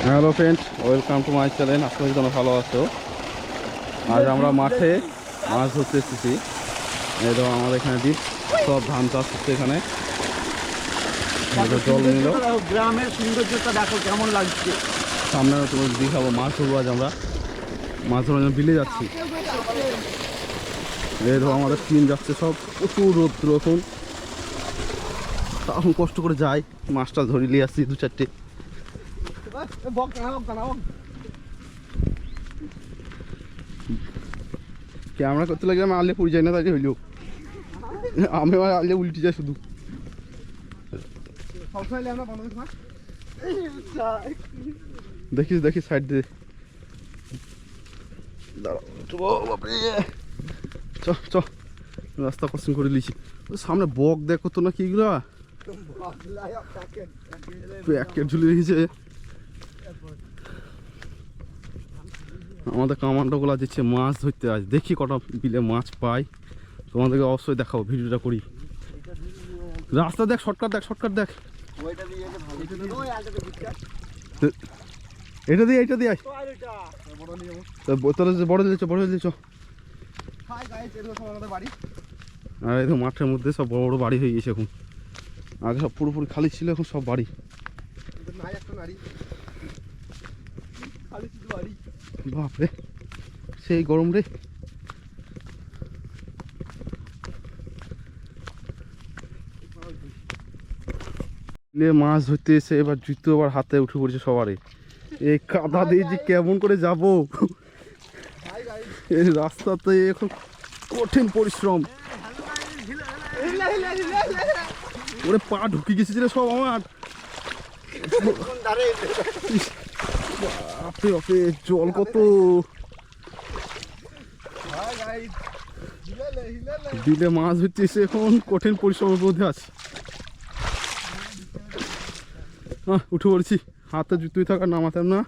Hello friend, welcome to my channel. আপনাদের জন্য ভালো আছো। আজ আমরা মাঠে মাছ ধরতে এসেছি। এই তো আমাদের এখানে দ্বীপ সব ধান চাষ হচ্ছে। এখানে জল নিল, গ্রামের সৌন্দর্যটা দেখো কেমন লাগছে। সামনে তোমার দেখাবো মাছ ধরবো। আজ আমরা মাছ ধরার জন্য বিলে যাচ্ছি। এই তো আমাদের টিম যাচ্ছে, সব প্রচুর রোদ্র এখন। তখন কষ্ট করে যাই, মাছটা ধরে নিয়ে আসছি দু চারটে। ক্যামেরা করতে লাগলে আমি আলে পড়ে যাই না, তাই হইলেও আমি আলে উল্টে যাই শুধু। দেখিস দেখিস সাইড দিয়ে চ রাস্তা ক্রসিং করে নিয়েছি। সামনে বক দেখো তো না কি এগুলা প্যাকেট ঝুলে রেখেছে। আমাদের কামান্ডো গুলা দিচ্ছে মাছ ধরতে। আজ দেখি কটা বিলে মাছ পাই, তোমাদেরকে অবশ্যই দেখাবো, ভিডিওটা করি। রাস্তা দেখ, শর্টকাট দেখ, শর্টকাট দেখ। এটা দিয়ে এইটা দিয়ে বড় দিয়েছ, বড় দিয়েছ। আর এই তো মাঠের মধ্যে সব বড় বড় বাড়ি হয়ে গেছে এখন। আগে সব পুরোপুরি খালি ছিল, এখন সব বাড়ি। বাপরে সেই গরম রে। মাছ ধরতে এসে এবার জুতো আবার হাতে উঠে পড়েছে সবারই। এই কাদা দিয়ে যে কেমন করে যাব, এই রাস্তাতে এখন কঠিন পরিশ্রম। ওরে পা ঢুকে গেছে রে সব আমার। বাপরে বাপরে, জল কত! বিলে মাছ ধরতে এসে এখন কঠিন পরিশ্রমের মধ্যে আছে। উঠে পড়েছি, হাতে জুতোই থাকা, নামাতাম না।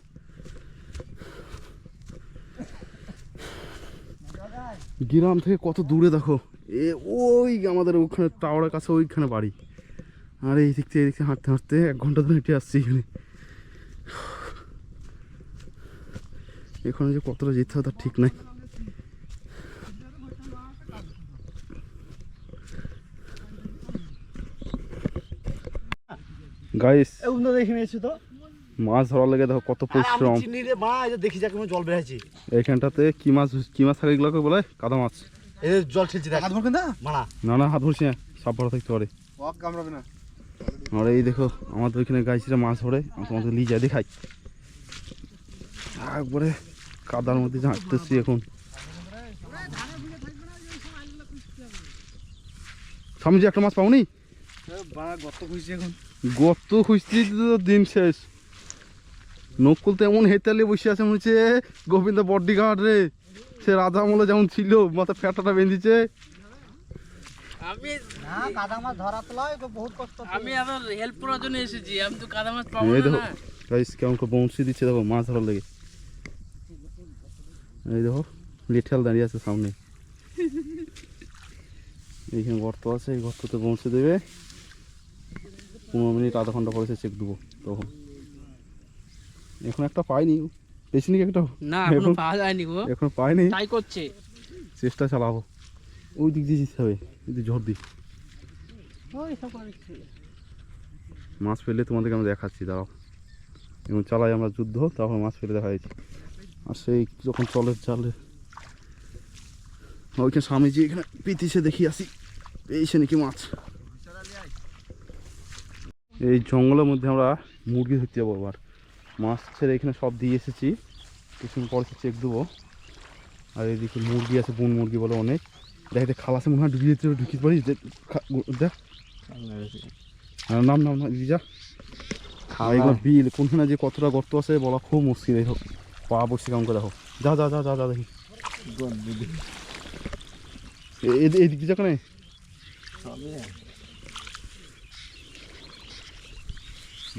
গ্রাম থেকে কত দূরে দেখো, ওই আমাদের ওখানে টাওয়ারের কাছে ওইখানে বাড়ি। আর এই দিক থেকে এদিকে হাঁটতে হাঁটতে 1 ঘন্টা ধরে হেঁটে আসছি এখানে। এখানে যে কতটা যেতে হয় তার ঠিক নাই। গাইস মাছ ধরার লেগে দেখো কত পরিশ্রম। জল বেড়েছে এইখানটাতে কি মাছ থাকে এগুলোকে বলে কাদা মাছ। জল ঠেলছে, না না, হাত ধরছি না, সাপ ভরা থাকতে পারে। আর এই দেখো আমাদের ওইখানে গাইছিরা মাছ ধরে, তোমাদের নিয়ে যায় দেখাই। একবারে কাদার মধ্যে হাঁটতেছি এখন। সামনে যে একটা মাছ পাওনি, গর্ত খুঁজছি তো দিন শেষ। নকুল তো এমন হেতালে বসে আছে, মনে হচ্ছে গোবিন্দ বড্ডিঘাট রে, সে রাজা আমলে যেমন ছিল, মাথা ফ্যাটাটা বেঁধেছে। কেমন করে বংশী দিচ্ছে দেখো মাছ ধরার লেগে। এই দেখো লিঠাল দাঁড়িয়ে আছে সামনে, এইখানে গর্ত আছে, এই গর্ততে বংশী দেবে। 15 মিনিট আধা ঘন্টা পরে চেক দেবো তখন। এখন একটা পাইনি, বেশি নাকি একটা না, এখনো পাওয়া যায়নি গো, এখনো পাইনি, ট্রাই করছে, চেষ্টা চালাবো। ওই দিক দিয়ে যেতে হবে, যদি ঝড় দিই। মাছ ফেললে তোমাদেরকে আমি দেখাচ্ছি, দাঁড়াও। এবং চালাই আমরা যুদ্ধ, তারপর মাছ ফেলে দেখা যাচ্ছে। আর সেই যখন চলের জালে ওইখানে স্বামীজি এখানে পিতিছে, দেখি আসি পেয়েছে নাকি মাছ। এই জঙ্গলের মধ্যে আমরা মুরগি ধরতে যাবো আবার। মাছ ছেড়ে এখানে সব দিয়ে এসেছি, কিছুক্ষণ পরে চেক দেবো। আর এইদিকে মুরগি আছে, বন মুরগি বলে অনেক। দেখ খালাসে মনে হয় ঢুকিয়ে ঢুকিতে পারিস, দেখ নাম যা। এগুলো বিল কোনখানে যে কতটা গর্ত আছে বলা খুব মুশকিল। দেখো পা বসে কেমন করে, দেখো যা যা যা যা যা দেখি এইদিকে যা কেন।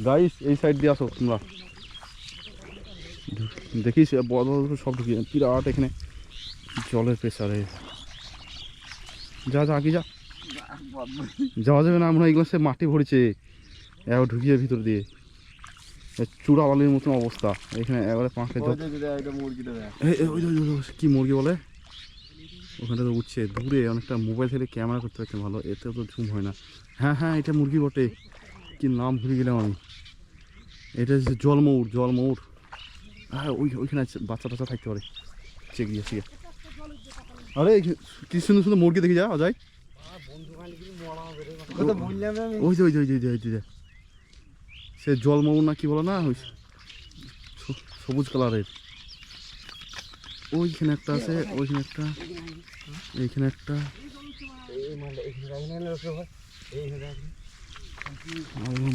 গাইস এই সাইড দিয়ে আসো তোমরা, দেখিস বড় সব ঢুকিয়ে বিরাট এখানে জলের প্রেসারে। যা যা আগে যা, যাওয়া যাবে না মনে হয়, এগুলো সে মাটি ভরেছে ঢুকিয়ে ভিতর দিয়ে। চূড়াবালির মতন অবস্থা এখানে, একবারে পাঁকে কি মুরগি বলে ওখানটা তো উঠছে দূরে অনেকটা। মোবাইল থেকে ক্যামেরা করতে পারছে ভালো, এতে তো ঝুম হয় না। হ্যাঁ হ্যাঁ, এটা মুরগি বটে, কি নাম ভুলে গেলাম আমি। এটা হচ্ছে জলমৌর। হ্যাঁ ওইখানে বাচ্চা টাচ্চা থাকতে পারে। চেক দিয়ে ঠিক আছে। আরে কি সুন্দর সুন্দর মুরগি দেখি যা অজয়। ওই যে সে জলমৌর না কি বলো না, ওই সবুজ কালারের। ওইখানে একটা আছে, ওইখানে একটা, এইখানে একটা।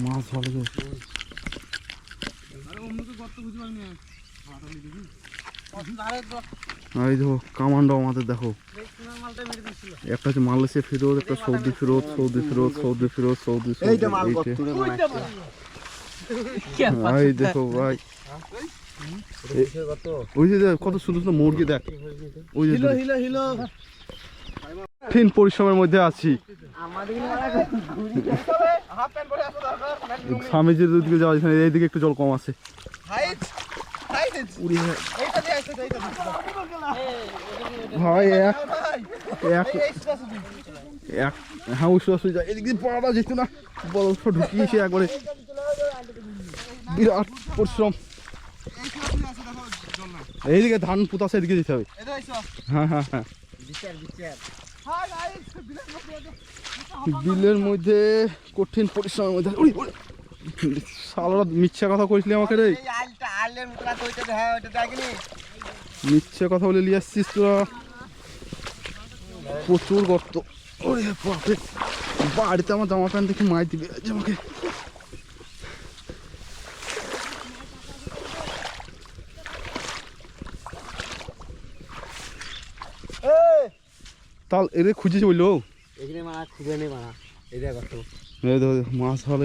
মাছ ভালো। এই দেখো কামান্ডাও আমাদের, দেখো একটা হচ্ছে মালয়েশিয়া ফেরত, একটা সৌদি ফেরত। এই দেখো ভাই, ওই যে কত সুন্দর সুন্দর মুরগি দেখ। ওই যে কঠিন পরিশ্রমের মধ্যে আছি। স্বামীজির দিকে যাওয়া যাচ্ছে না, এইদিকে একটু জল কম আছে। ভাই হ্যাঁ উঠে যায়, এদিক দিয়ে পড়াটা যেত না, বরফ ঢুকিয়েছে একবারে, বিরাট পরিশ্রম। এইদিকে ধান পুতাছে, এদিকে যেতে হবে। হ্যাঁ হ্যাঁ হ্যাঁ, বিলের মধ্যে কঠিন পরিশ্রমের মধ্যে। সালারা মিথ্যা কথা কইছিলি আমাকে রে, মিথ্যা কথা বলে নিয়ে আসছিস তোরা। প্রচুর গর্ত। ওরে বাপরে, বাড়িতে আমার জামা প্যান্ট দেখে মাই দিবে আমাকে। তাল এরে খুঁজেছে বললো, মাছ ভালো।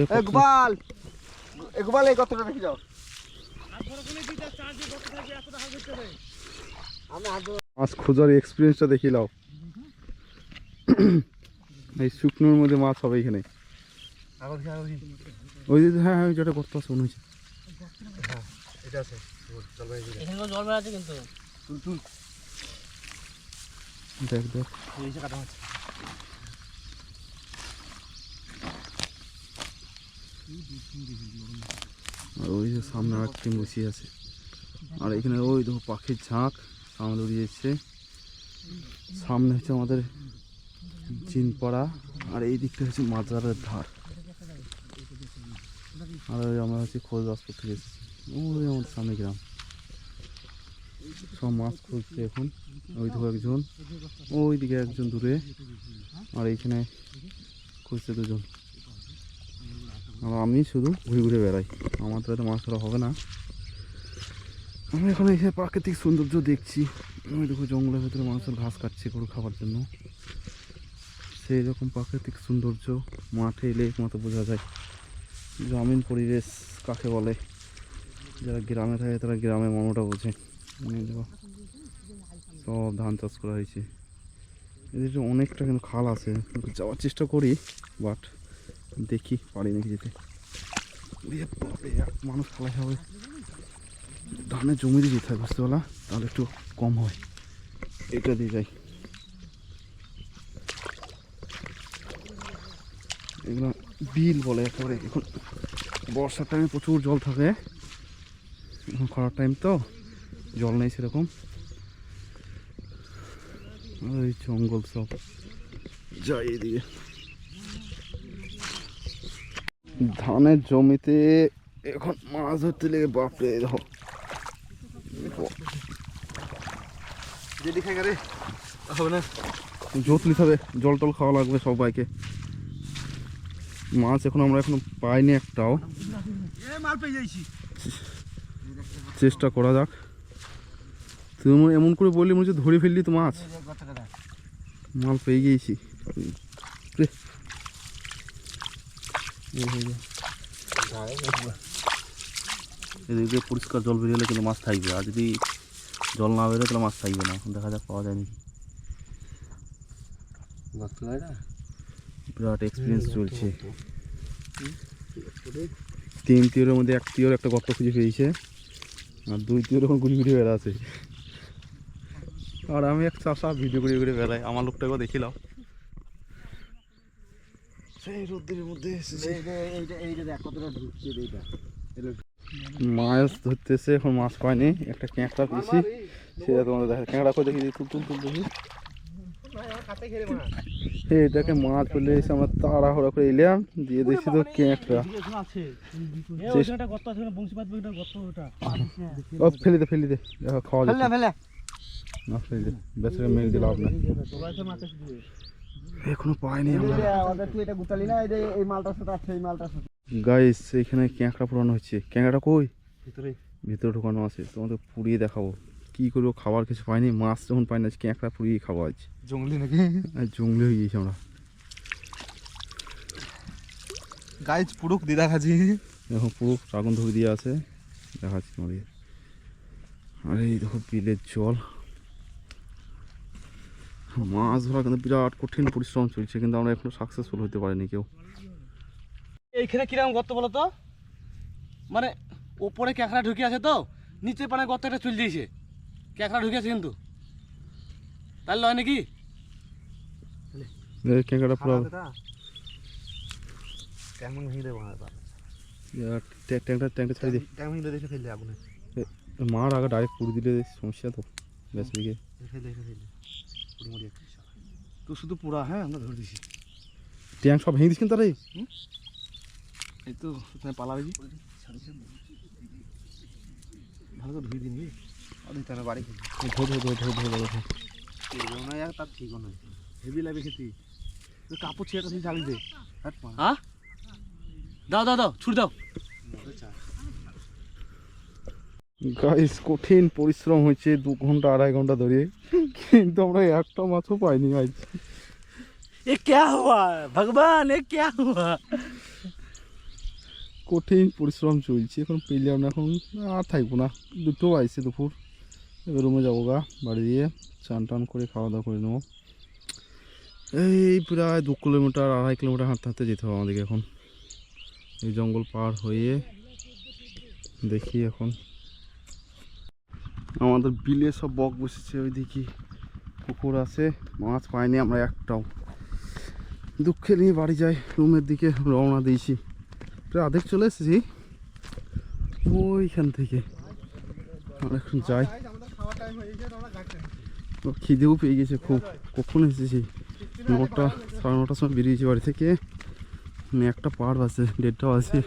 মাছ খোঁজার এক্সপিরিয়েন্সটা দেখি লাও। এই শুকনোর মধ্যে মাছ হবে এখানে। ওই যে হ্যাঁ হ্যাঁ, যেটা করতে আছে মনে হয়েছে। দেখ দেখ, ওই যে সামনে আর একটি বসিয়ে আছে। আর এখানে ওই দেখো পাখির ঝাঁক সামনে উড়িয়ে এসছে। সামনে হচ্ছে আমাদের চিনপাড়া, আর এই দিকটা হচ্ছে মাজারের ধার। আর আমরা হচ্ছে খোঁজ রাজপুর থেকে এসেছি। ওই আমাদের সামনে গ্রাম, সব মাছ খুঁজছে এখন। ওই দেখো একজন, ওই দিকে একজন দূরে, আর এইখানে খুঁজছে দুজন। আর আমি শুধু ঘুরে ঘুরে বেড়াই, আমার তো মাছ ধরা হবে না। আমি এখন এখানে প্রাকৃতিক সৌন্দর্য দেখছি। ওই দেখো জঙ্গলের ভেতরে মানুষের ঘাস কাটছে গরু খাবার জন্য। সেই রকম প্রাকৃতিক সৌন্দর্য মাঠে এলে একমাত্র বোঝা যায় গ্রামীণ পরিবেশ কাকে বলে। যারা গ্রামে থাকে তারা গ্রামের মনোটা বোঝে। দেখো সব ধান চাষ করা হয়েছে। এদের অনেকটা কিন্তু খাল আছে, যাওয়ার চেষ্টা করি, বাট দেখি পারি নাকি যেতে। মানুষ খালাই হবে, ধানের জমি দিয়ে যেতে হয় বুঝতে পারলা, তাহলে একটু কম হয়। এটা দিয়ে যাই। এগুলো বিল বলে একেবারে। এখন বর্ষার টাইমে প্রচুর জল থাকে, এখন খরার টাইম তো জল নেই সেরকম। ওই জঙ্গল সব যাই এদিকে। ধানের জমিতে এখন মাছ ধরতে লেগে বাপরে দেখো, জোত নিতে হবে, জল টল খাওয়া লাগবে সবাইকে। মাছ এখন আমরা এখনো পাইনি একটাও, চেষ্টা করা যাক। তুমি এমন করে বললি মনে হচ্ছে ধরে ফেললি তো মাছ। মাল পেয়ে গিয়েছি। এদিক দিয়ে পরিষ্কার জল বেরিয়ে গেলে কিন্তু মাছ থাকবে, আর যদি জল না বেরোয় তাহলে মাছ থাকবে না। এখন দেখা যাক পাওয়া যায় নাকি। বিরাট এক্সপিরিয়েন্স চলছে। 3 তীরের মধ্যে 1 তীর একটা গর্ত খুঁজে পেয়েছে, আর 2 তীর এখন ঘুরি ঘুরি বেড়াচ্ছে। আর আমি এক চাষা ভিডিও করে করে বেড়াই, আমার লোকটাকেও দেখিলাম সেই রোদ্রের মধ্যে মাছ ধরতেছে। এখন মাছ পাইনি, একটা ক্যাঁকড়া পেয়েছি, সেটা তোমাদের দেখা। ক্যাঁকড়া করে দেখি, তুল তুল তুল দেখি। এটাকে মাছ চলে এসে আমরা তাড়াহুড়া করে এলাম, দিয়ে দেখছি তো ক্যাঁকড়া। ফেলি দে ফেলি দে, খাওয়া যাবে না, ফেলি দে, বেচারা মেরে দিলে লাভ নাই। এখনো পাইনি আমরা গাইস। এখানে ক্যাঁকড়া পুরানো হচ্ছে। ক্যাঁকড়াটা কই? ভিতরে ঢোকানো আছে, তোমাদের পুড়িয়ে দেখাবো কি করবো। খাবার কিছু পাইনি, মাছ যখন পাই না, ক্যাঁকড়া পুড়িয়ে খাবো আজ। জঙ্গলি নাকি? জঙ্গলি হয়ে গিয়েছি আমরা গাইজ। পুরুক দিদা খাচ্ছি এখন, পুরো আগুন ধরে দিয়ে আছে, দেখাচ্ছি তোমাদের। আরে এই দেখো বিলের জল। মাছ ধরা কিন্তু বিরাট কঠিন পরিশ্রম চলছে, কিন্তু আমরা এখনো সাকসেসফুল হতে পারিনি কেউ। এইখানে কিরকম গর্ত বলো তো, মানে ওপরে ক্যাঁকড়া ঢুকে আছে তো, নিচে পানে গর্ত একটা চলে দিয়েছে, ক্যাঁকড়া ঢুকে আছে কিন্তু, তাহলে লয় নাকি? ক্যাঁকড়া পুরো কেমন ভেঙে দেবো ট্যাঙ্কটা ছাড়ি দে। কেমন দেখে ফেললে আগুনে মার আগে ডাইরেক্ট পুড়ে দিলে সমস্যা তো বেশ দিকে। তো শুধু পুরা, হ্যাঁ আমরা ধরে দিছি। ট্যাঙ্ক সব ভেঙে দিস কিন্তু। তারে এই তো পালা বেজি ভালো তো ধুয়ে দিন তাহলে বাড়ি তার ঠিক নয়, হেভি লাগে খেতে। কাপড় ছেড়ে তুই জ্বালি দে। হ্যাঁ দাও দাও দাও, ছুট দাও। গাইস কঠিন পরিশ্রম হয়েছে 2 ঘন্টা 2.5 ঘন্টা ধরে, কিন্তু আমরা একটা মাছও পাইনি আজ। এ ক্যা হুয়া ভগবান, এ ক্যা হুয়া? কঠিন পরিশ্রম চলছে, এখন পেলাম না। এখন আর থাকবো না, 2টো আইছে দুপুর। এবার রুমে যাবো গা, বাড়ি দিয়ে চান টান করে খাওয়া দাওয়া করে নেবো। এই প্রায় 2 কিলোমিটার 2.5 কিলোমিটার হাঁটতে হাঁটতে যেতে হবে আমাদেরকে এখন। এই জঙ্গল পার হয়ে দেখি এখন আমাদের বিলে সব বক বসেছে, ওই দেখি পুকুর আছে, মাছ পাইনি আমরা একটাও। দুঃখে নিয়ে বাড়ি যাই, রুমের দিকে রওনা দিয়েছি। প্রায় অর্ধেক চলে এসেছি ওইখান থেকে। আর এখন যাই, খিদেও পেয়ে গেছে খুব। কখন এসেছি? 9টা 9:30টার সময় বেরিয়েছি বাড়ি থেকে, একটা পার আছে, 1:30টাও আছে।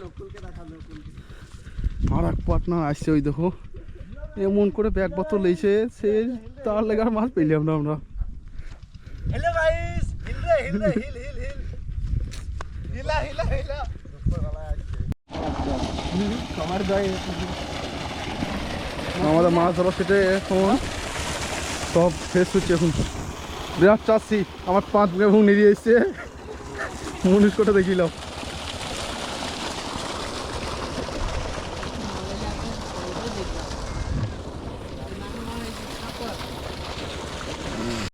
আর এক পার্টনার আসছে, ওই দেখো এমন করে ব্যাগ পত্র লেগেছে, সে তার লেগে আর মাছ পেলাম না আমরা। হ্যালো গাইস, হিল রে হিল রে হিল হিল হিল হিলা হিলা হিলা আমাদের মাছ ধরা সেটা এখন সব শেষ হচ্ছে। এখন বিরাট চাচ্ছি, আমার 5 বিঘা ভূমি নিয়ে এসছে, 19 কোটা দেখিলাম।